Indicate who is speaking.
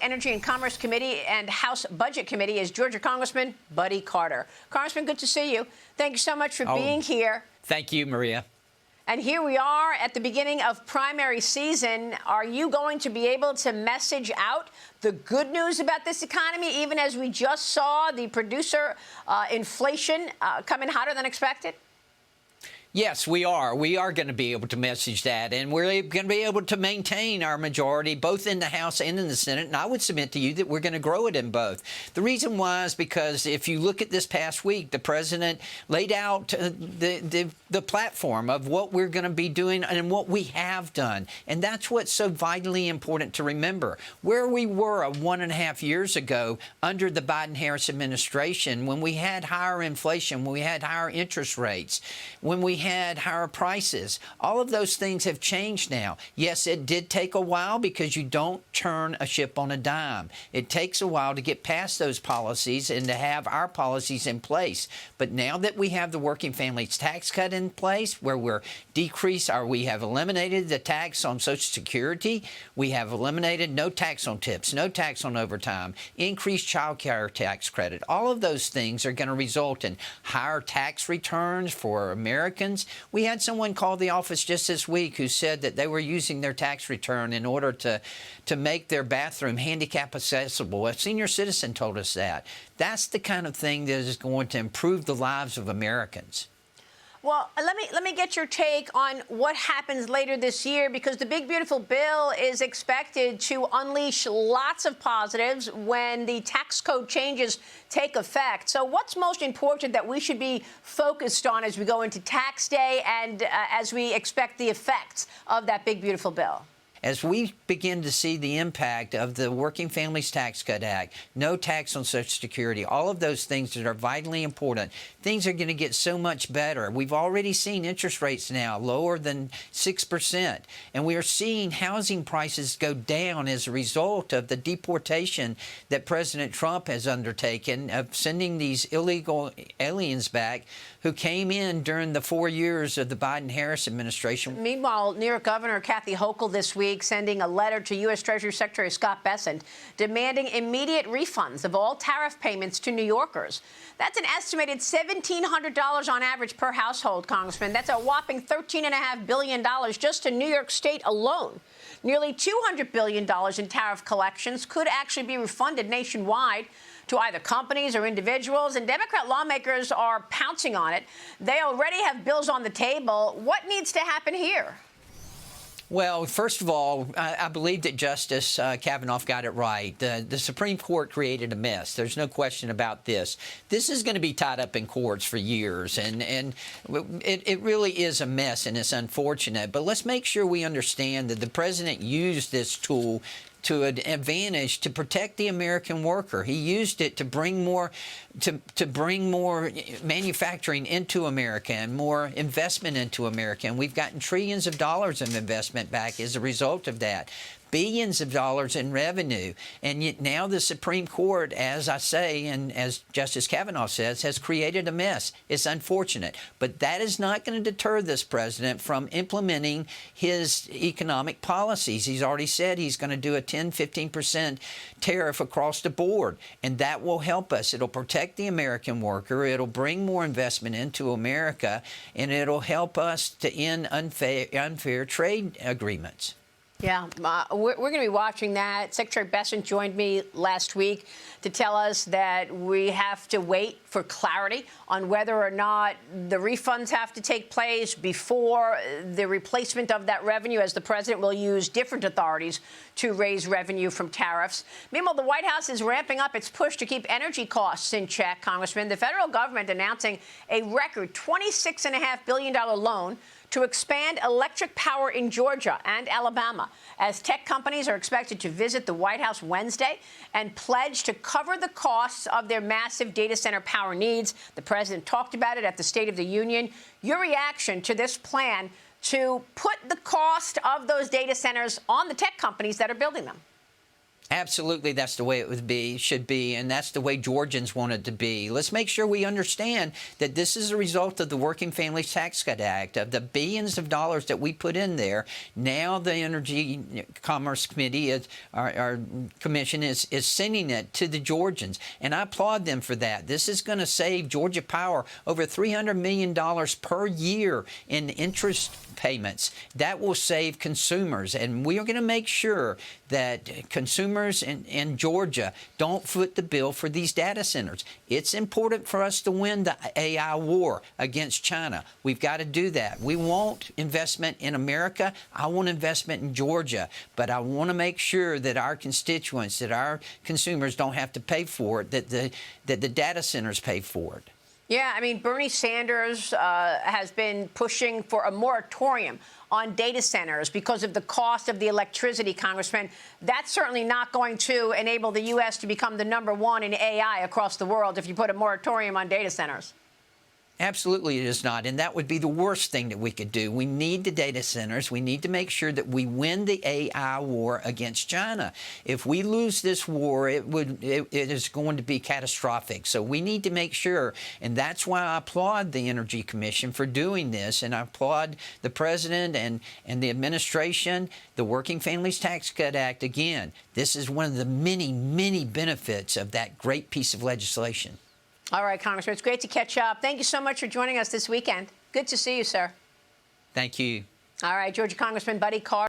Speaker 1: Energy and Commerce Committee and House Budget Committee is Georgia Congressman Buddy Carter. Congressman, good to see you. Thank you so much for being here.
Speaker 2: Thank you, Maria.
Speaker 1: And here we are at the beginning of primary season. Are you going to be able to message out the good news about this economy, even as we just saw the producer inflation come in hotter than expected?
Speaker 2: Yes, we are. We are going to be able to message that, and we're going to be able to maintain our majority both in the House and in the Senate, and I would submit to you that we're going to grow it in both. The reason why is because if you look at this past week, the president laid out the platform of what we're going to be doing and what we have done, and that's what's so vitally important to remember. Where we were 1.5 years ago under the Biden-Harris administration, when we had higher inflation, when we had higher interest rates, when we had higher prices. All of those things have changed now. Yes, it did take a while because you don't turn a ship on a dime. It takes a while to get past those policies and to have our policies in place. But now that we have the working families tax cut in place, where we have eliminated the tax on Social Security, we have eliminated no tax on tips, no tax on overtime, increased child care tax credit. All of those things are going to result in higher tax returns for Americans. We had someone call the office just this week who said that they were using their tax return in order to make their bathroom handicap accessible. A senior citizen told us that. That's the kind of thing that is going to improve the lives of Americans.
Speaker 1: Well, let me get your take on what happens later this year, because the big, beautiful bill is expected to unleash lots of positives when the tax code changes take effect. So what's most important that we should be focused on as we go into tax day and as we expect the effects of that big, beautiful bill?
Speaker 2: As we begin to see the impact of the Working Families Tax Cut Act, no tax on Social Security, all of those things that are vitally important, things are going to get so much better. We've already seen interest rates now lower than 6%, and we are seeing housing prices go down as a result of the deportation that President Trump has undertaken of sending these illegal aliens back who came in during the 4 years of the Biden-Harris administration.
Speaker 1: Meanwhile, New York Governor Kathy Hochul this week sending a letter to U.S. Treasury Secretary Scott Bessent demanding immediate refunds of all tariff payments to New Yorkers. That's an estimated $1,700 on average per household, Congressman. That's a whopping $13.5 billion just to New York State alone. Nearly $200 billion in tariff collections could actually be refunded nationwide to either companies or individuals, and Democrat lawmakers are pouncing on it. They already have bills on the table. What needs to happen here?
Speaker 2: Well, first of all, I believe that Justice Kavanaugh got it right. The Supreme Court created a mess. There's no question about this. This is going to be tied up in courts for years, and it really is a mess, and it's unfortunate. But let's make sure we understand that the president used this tool to an advantage to protect the American worker. He used it to bring more manufacturing into America and more investment into America. And we've gotten trillions of dollars of investment back as a result of that. Billions of dollars in revenue. And yet now the Supreme Court, as I say, and as Justice Kavanaugh says, has created a mess. It's unfortunate. But that is not going to deter this president from implementing his economic policies. He's already said he's going to do a 10-15% tariff across the board. And that will help us. It'll protect the American worker. It'll bring more investment into America. And it'll help us to end unfair trade agreements.
Speaker 1: Yeah, we're going to be watching that. Secretary Bessent joined me last week to tell us that we have to wait for clarity on whether or not the refunds have to take place before the replacement of that revenue, as the president will use different authorities to raise revenue from tariffs. Meanwhile, the White House is ramping up its push to keep energy costs in check, Congressman. The federal government announcing a record $26.5 billion loan to expand electric power in Georgia and Alabama, as tech companies are expected to visit the White House Wednesday and pledge to cover the costs of their massive data center power needs. The president talked about it at the State of the Union. Your reaction to this plan to put the cost of those data centers on the tech companies that are building them?
Speaker 2: Absolutely, that's the way it should be, and that's the way Georgians want it to be. Let's make sure we understand that this is a result of the Working Families Tax Cut Act, of the billions of dollars that we put in there. Now the Energy Commerce Committee, our commission, is sending it to the Georgians, and I applaud them for that. This is going to save Georgia Power over $300 million per year in interest payments. That will save consumers, and we are going to make sure that consumers in Georgia don't foot the bill for these data centers. It's important for us to win the AI war against China. We've got to do that. We want investment in America. I want investment in Georgia, but I want to make sure that our constituents, that our consumers don't have to pay for it, that the data centers pay for it.
Speaker 1: Yeah, I mean, Bernie Sanders has been pushing for a moratorium on data centers because of the cost of the electricity, Congressman. That's certainly not going to enable the U.S. to become the #1 in AI across the world if you put a moratorium on data centers.
Speaker 2: Absolutely it is not, and that would be the worst thing that we could do. We need the data centers. We need to make sure that we win the AI war against China. If we lose this war, it is going to be catastrophic. So we need to make sure, and that's why I applaud the Energy Commission for doing this, and I applaud the President and the administration, the Working Families Tax Cut Act. Again, this is one of the many, many benefits of that great piece of legislation.
Speaker 1: All right, Congressman, it's great to catch up. Thank you so much for joining us this weekend. Good to see you, sir.
Speaker 2: Thank you.
Speaker 1: All right, Georgia Congressman Buddy Carter.